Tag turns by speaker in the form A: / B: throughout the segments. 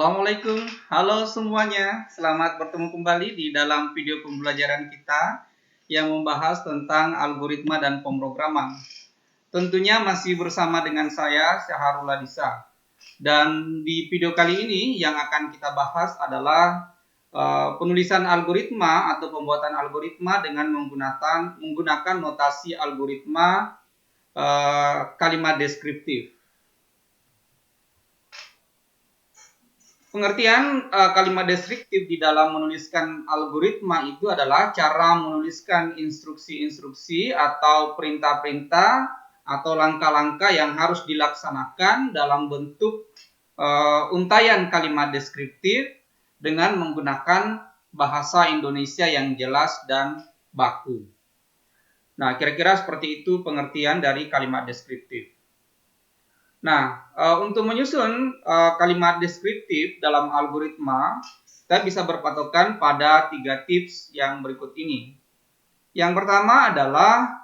A: Assalamualaikum, halo semuanya. Selamat bertemu kembali di dalam video pembelajaran kita yang membahas tentang algoritma dan pemrograman. Tentunya masih bersama dengan saya, Syahrul Adisa. Dan di video kali ini yang akan kita bahas adalah penulisan algoritma atau pembuatan algoritma dengan menggunakan notasi algoritma kalimat deskriptif. Pengertian kalimat deskriptif di dalam menuliskan algoritma itu adalah cara menuliskan instruksi-instruksi atau perintah-perintah atau langkah-langkah yang harus dilaksanakan dalam bentuk untaian kalimat deskriptif dengan menggunakan bahasa Indonesia yang jelas dan baku. Nah, kira-kira seperti itu pengertian dari kalimat deskriptif. Nah, untuk menyusun kalimat deskriptif dalam algoritma, kita bisa berpatokan pada 3 tips yang berikut ini. Yang pertama adalah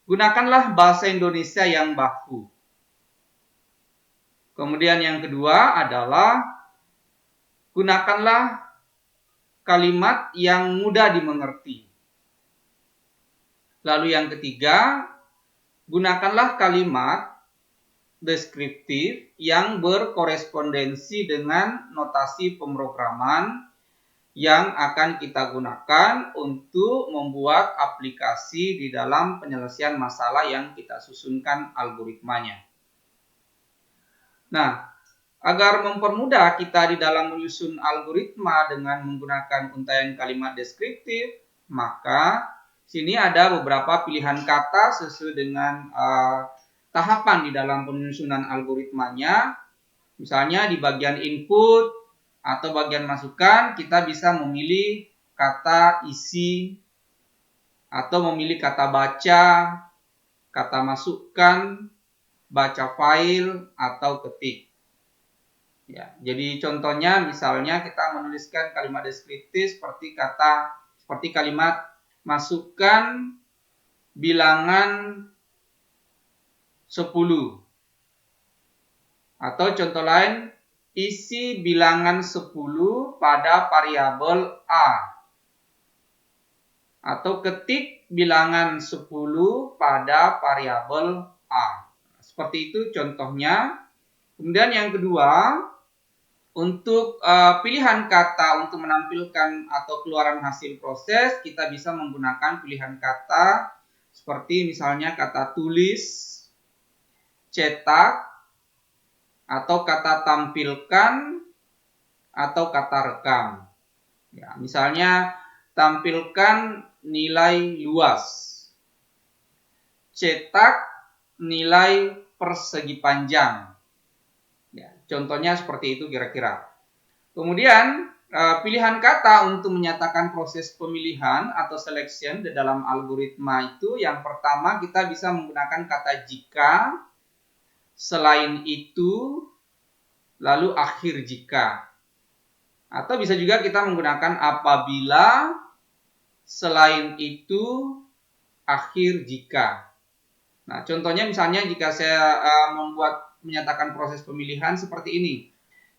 A: gunakanlah bahasa Indonesia yang baku. Kemudian yang kedua adalah gunakanlah kalimat yang mudah dimengerti. Lalu yang ketiga, gunakanlah kalimat deskriptif yang berkorespondensi dengan notasi pemrograman yang akan kita gunakan untuk membuat aplikasi di dalam penyelesaian masalah yang kita susunkan algoritmanya. Nah, agar mempermudah kita di dalam menyusun algoritma dengan menggunakan untaian kalimat deskriptif, maka sini ada beberapa pilihan kata sesuai dengan tahapan di dalam penyusunan algoritmanya. Misalnya di bagian input atau bagian masukan kita bisa memilih kata isi atau memilih kata baca, kata masukkan, baca file atau ketik. Ya, jadi contohnya misalnya kita menuliskan kalimat deskriptif seperti kalimat masukkan bilangan 10. Atau contoh lain, isi bilangan 10 pada variabel A. Atau ketik bilangan 10 pada variabel A. Seperti itu contohnya. Kemudian yang kedua, untuk pilihan kata untuk menampilkan atau keluaran hasil proses, kita bisa menggunakan pilihan kata seperti misalnya kata tulis, cetak, atau kata tampilkan, atau kata rekam. Ya, misalnya tampilkan nilai luas, cetak nilai persegi panjang. Ya, contohnya seperti itu kira-kira. Kemudian pilihan kata untuk menyatakan proses pemilihan atau selection di dalam algoritma itu, yang pertama kita bisa menggunakan kata jika, selain itu, lalu akhir jika. Atau bisa juga kita menggunakan apabila, selain itu, akhir jika. Nah, contohnya misalnya jika saya menyatakan proses pemilihan seperti ini.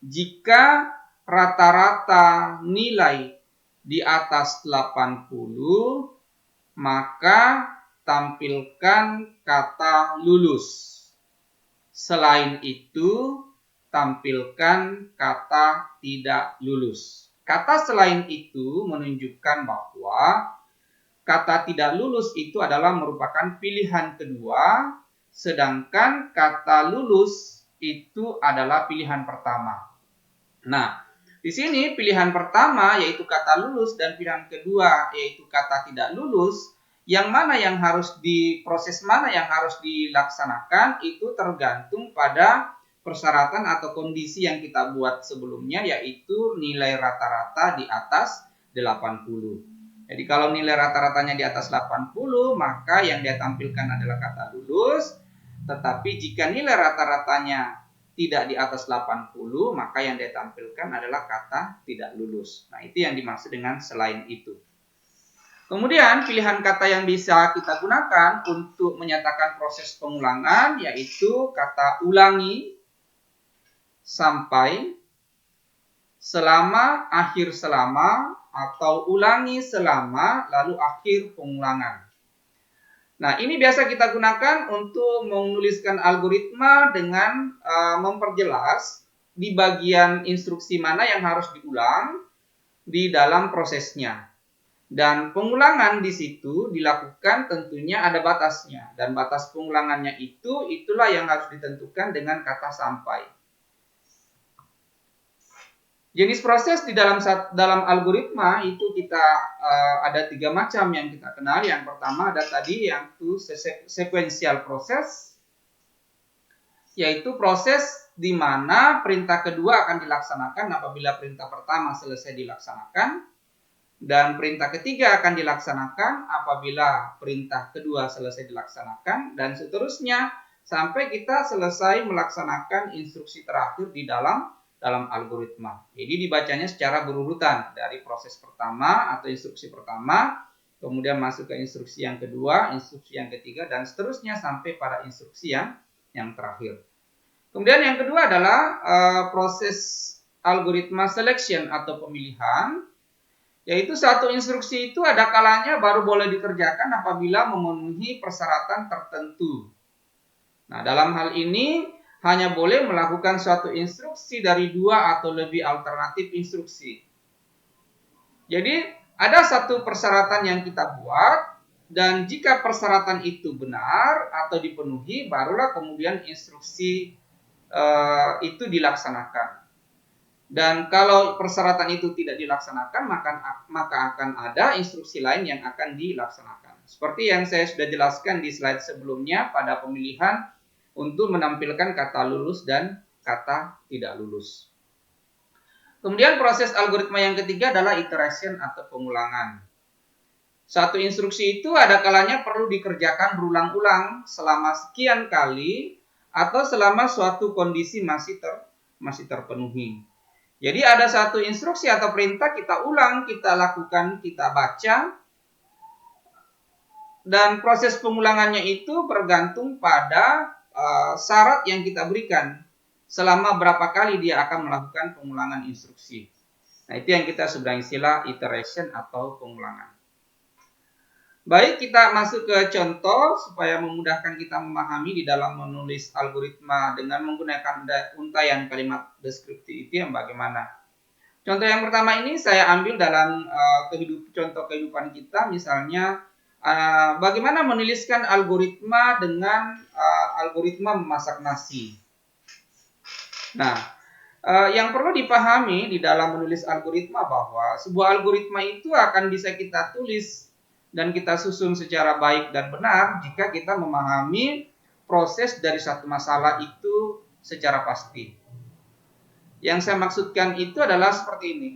A: Jika rata-rata nilai di atas 80, maka tampilkan kata lulus. Selain itu, tampilkan kata tidak lulus. Kata selain itu menunjukkan bahwa kata tidak lulus itu adalah merupakan pilihan kedua, sedangkan kata lulus itu adalah pilihan pertama. Nah, di sini pilihan pertama yaitu kata lulus dan pilihan kedua yaitu kata tidak lulus, yang mana yang harus proses mana yang harus dilaksanakan itu tergantung pada persyaratan atau kondisi yang kita buat sebelumnya, yaitu nilai rata-rata di atas 80. Jadi kalau nilai rata-ratanya di atas 80, maka yang dia tampilkan adalah kata lulus. Tetapi jika nilai rata-ratanya tidak di atas 80, maka yang dia tampilkan adalah kata tidak lulus. Nah, itu yang dimaksud dengan selain itu. Kemudian pilihan kata yang bisa kita gunakan untuk menyatakan proses pengulangan yaitu kata ulangi, sampai, selama, akhir selama, atau ulangi selama, lalu akhir pengulangan. Nah, ini biasa kita gunakan untuk menuliskan algoritma dengan memperjelas di bagian instruksi mana yang harus diulang di dalam prosesnya. Dan pengulangan di situ dilakukan tentunya ada batasnya. Dan batas pengulangannya itulah yang harus ditentukan dengan kata sampai. Jenis proses di dalam algoritma itu kita ada 3 macam yang kita kenal. Yang pertama ada tadi yang itu sequential proses, yaitu proses di mana perintah kedua akan dilaksanakan apabila perintah pertama selesai dilaksanakan, dan perintah ketiga akan dilaksanakan apabila perintah kedua selesai dilaksanakan, dan seterusnya sampai kita selesai melaksanakan instruksi terakhir di dalam algoritma. Jadi dibacanya secara berurutan dari proses pertama atau instruksi pertama, kemudian masuk ke instruksi yang kedua, instruksi yang ketiga, dan seterusnya sampai pada instruksi yang terakhir. Kemudian yang kedua adalah proses algoritma selection atau pemilihan, yaitu satu instruksi itu ada kalanya baru boleh dikerjakan apabila memenuhi persyaratan tertentu. Nah, dalam hal ini hanya boleh melakukan suatu instruksi dari 2 atau lebih alternatif instruksi. Jadi, ada satu persyaratan yang kita buat, dan jika persyaratan itu benar atau dipenuhi, barulah kemudian instruksi itu dilaksanakan. Dan kalau persyaratan itu tidak dilaksanakan, maka akan ada instruksi lain yang akan dilaksanakan. Seperti yang saya sudah jelaskan di slide sebelumnya pada pemilihan untuk menampilkan kata lulus dan kata tidak lulus. Kemudian proses algoritma yang ketiga adalah iteration atau pengulangan. Satu instruksi itu ada kalanya perlu dikerjakan berulang-ulang selama sekian kali atau selama suatu kondisi masih terpenuhi. Jadi ada satu instruksi atau perintah kita ulang, kita lakukan, kita baca, dan proses pengulangannya itu bergantung pada syarat yang kita berikan. Selama berapa kali dia akan melakukan pengulangan instruksi. Nah, itu yang kita sudah istilah iteration atau pengulangan. Baik, kita masuk ke contoh supaya memudahkan kita memahami di dalam menulis algoritma dengan menggunakan untaian kalimat deskriptif itu yang bagaimana. Contoh yang pertama ini saya ambil dalam contoh kehidupan kita, misalnya bagaimana menuliskan algoritma dengan algoritma memasak nasi. Nah, yang perlu dipahami di dalam menulis algoritma bahwa sebuah algoritma itu akan bisa kita tulis dan kita susun secara baik dan benar jika kita memahami proses dari satu masalah itu secara pasti. Yang saya maksudkan itu adalah seperti ini.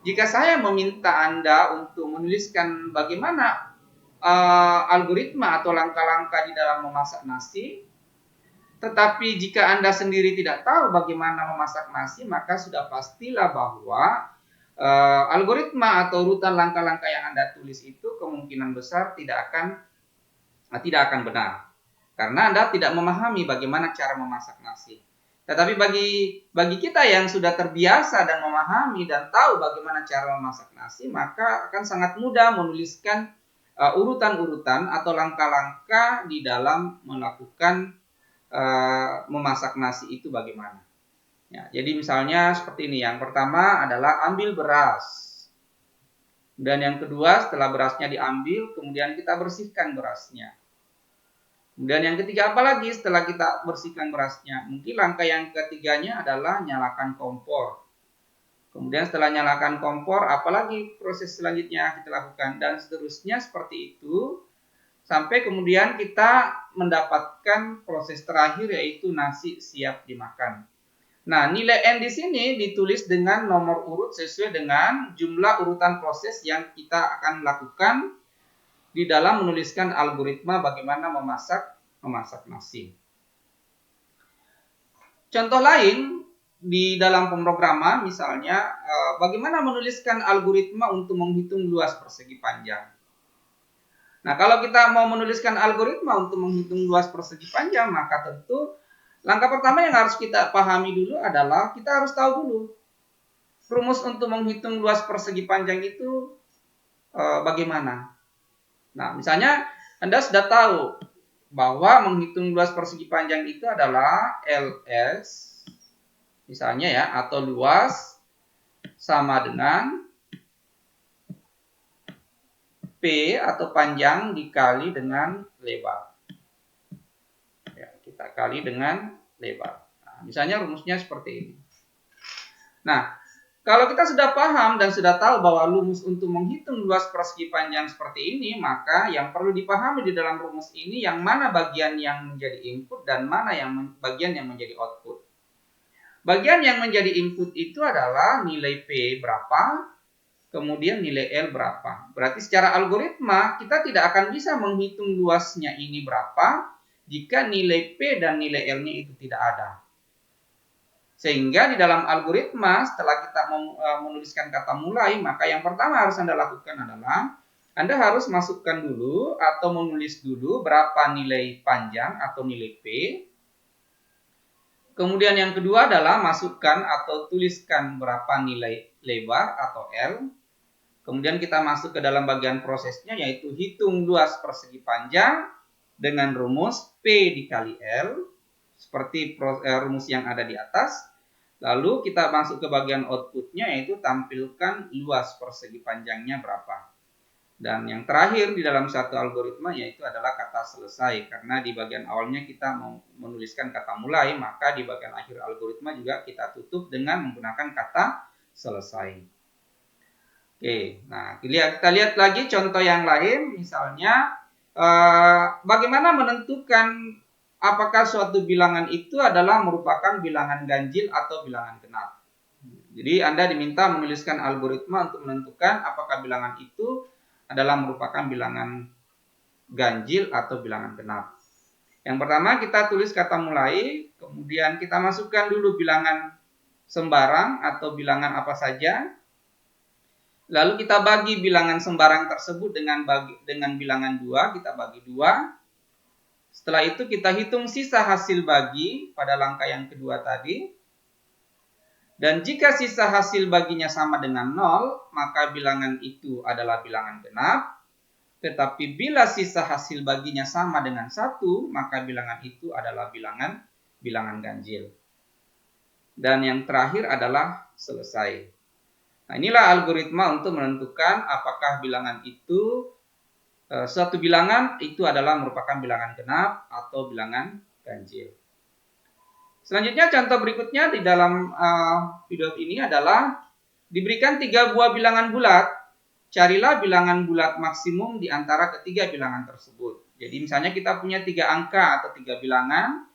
A: Jika saya meminta Anda untuk menuliskan bagaimana algoritma atau langkah-langkah di dalam memasak nasi, tetapi jika Anda sendiri tidak tahu bagaimana memasak nasi, maka sudah pastilah bahwa algoritma atau urutan langkah-langkah yang Anda tulis itu kemungkinan besar tidak akan benar. Karena Anda tidak memahami bagaimana cara memasak nasi. Tetapi bagi kita yang sudah terbiasa dan memahami dan tahu bagaimana cara memasak nasi, maka akan sangat mudah menuliskan urutan-urutan atau langkah-langkah di dalam melakukan memasak nasi itu bagaimana. Ya, jadi misalnya seperti ini. Yang pertama adalah ambil beras. Dan yang kedua, setelah berasnya diambil, kemudian kita bersihkan berasnya. Kemudian yang ketiga apa lagi setelah kita bersihkan berasnya? Mungkin langkah yang ketiganya adalah nyalakan kompor. Kemudian setelah nyalakan kompor, apalagi proses selanjutnya kita lakukan, dan seterusnya seperti itu. Sampai kemudian kita mendapatkan proses terakhir yaitu nasi siap dimakan. Nah, nilai N di sini ditulis dengan nomor urut sesuai dengan jumlah urutan proses yang kita akan lakukan di dalam menuliskan algoritma bagaimana memasak nasi. Contoh lain di dalam pemrograman misalnya bagaimana menuliskan algoritma untuk menghitung luas persegi panjang. Nah, kalau kita mau menuliskan algoritma untuk menghitung luas persegi panjang, maka tentu Langkah pertama yang harus kita pahami dulu adalah kita harus tahu dulu rumus untuk menghitung luas persegi panjang itu bagaimana. Nah, misalnya Anda sudah tahu bahwa menghitung luas persegi panjang itu adalah LS, misalnya ya, atau luas sama dengan P atau panjang dikali dengan lebar. Ya, kita kali dengan lebar. Nah, misalnya rumusnya seperti ini. Nah, kalau kita sudah paham dan sudah tahu bahwa rumus untuk menghitung luas persegi panjang seperti ini, maka yang perlu dipahami di dalam rumus ini yang mana bagian yang menjadi input dan mana yang bagian yang menjadi output. Bagian yang menjadi input itu adalah nilai P berapa, kemudian nilai L berapa. Berarti secara algoritma kita tidak akan bisa menghitung luasnya ini berapa jika nilai P dan nilai L-nya itu tidak ada. Sehingga di dalam algoritma setelah kita menuliskan kata mulai, maka yang pertama harus Anda lakukan adalah Anda harus masukkan dulu atau menulis dulu berapa nilai panjang atau nilai P. Kemudian yang kedua adalah masukkan atau tuliskan berapa nilai lebar atau L. Kemudian kita masuk ke dalam bagian prosesnya, yaitu hitung luas persegi panjang dengan rumus P dikali L, seperti rumus yang ada di atas. Lalu kita masuk ke bagian outputnya, yaitu tampilkan luas persegi panjangnya berapa. Dan yang terakhir di dalam satu algoritma yaitu adalah kata selesai. Karena di bagian awalnya kita mau menuliskan kata mulai, maka di bagian akhir algoritma juga kita tutup dengan menggunakan kata selesai. Oke, nah kita lihat lagi contoh yang lain. Misalnya, bagaimana menentukan apakah suatu bilangan itu adalah merupakan bilangan ganjil atau bilangan genap. Jadi Anda diminta menuliskan algoritma untuk menentukan apakah bilangan itu adalah merupakan bilangan ganjil atau bilangan genap. Yang pertama kita tulis kata mulai, kemudian kita masukkan dulu bilangan sembarang atau bilangan apa saja. Lalu kita bagi bilangan sembarang tersebut dengan bilangan 2, kita bagi 2. Setelah itu kita hitung sisa hasil bagi pada langkah yang kedua tadi. Dan jika sisa hasil baginya sama dengan 0, maka bilangan itu adalah bilangan genap. Tetapi bila sisa hasil baginya sama dengan 1, maka bilangan itu adalah bilangan ganjil. Dan yang terakhir adalah selesai. Nah, inilah algoritma untuk menentukan apakah bilangan itu, suatu bilangan itu adalah merupakan bilangan genap atau bilangan ganjil. Selanjutnya contoh berikutnya di dalam video ini adalah diberikan 3 buah bilangan bulat. Carilah bilangan bulat maksimum di antara ketiga bilangan tersebut. Jadi misalnya kita punya 3 angka atau 3 bilangan,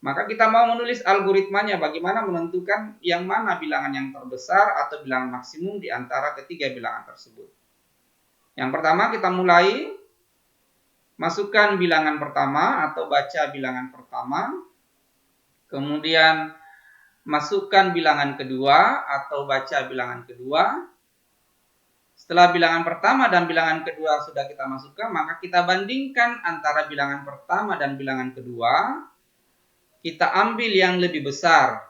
A: maka kita mau menulis algoritmanya bagaimana menentukan yang mana bilangan yang terbesar atau bilangan maksimum di antara ketiga bilangan tersebut. Yang pertama kita mulai, masukkan bilangan pertama atau baca bilangan pertama. Kemudian masukkan bilangan kedua atau baca bilangan kedua. Setelah bilangan pertama dan bilangan kedua sudah kita masukkan, maka kita bandingkan antara bilangan pertama dan bilangan kedua. Kita ambil yang lebih besar.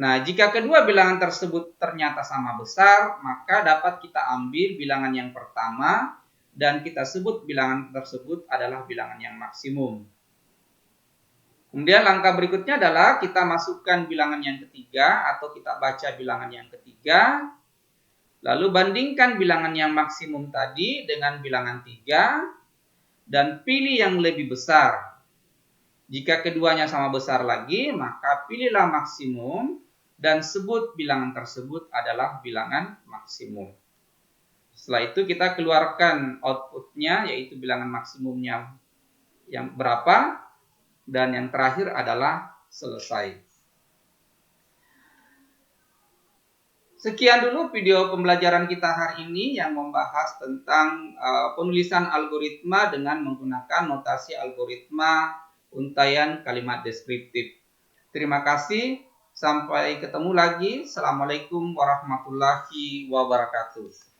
A: Nah, jika kedua bilangan tersebut ternyata sama besar, maka dapat kita ambil bilangan yang pertama dan kita sebut bilangan tersebut adalah bilangan yang maksimum. Kemudian langkah berikutnya adalah kita masukkan bilangan yang ketiga atau kita baca bilangan yang ketiga. Lalu bandingkan bilangan yang maksimum tadi dengan bilangan 3 dan pilih yang lebih besar. Jika keduanya sama besar lagi, maka pilihlah maksimum dan sebut bilangan tersebut adalah bilangan maksimum. Setelah itu kita keluarkan outputnya, yaitu bilangan maksimumnya yang berapa. Dan yang terakhir adalah selesai. Sekian dulu video pembelajaran kita hari ini yang membahas tentang penulisan algoritma dengan menggunakan notasi algoritma untaian kalimat deskriptif. Terima kasih. Sampai ketemu lagi. Assalamualaikum warahmatullahi wabarakatuh.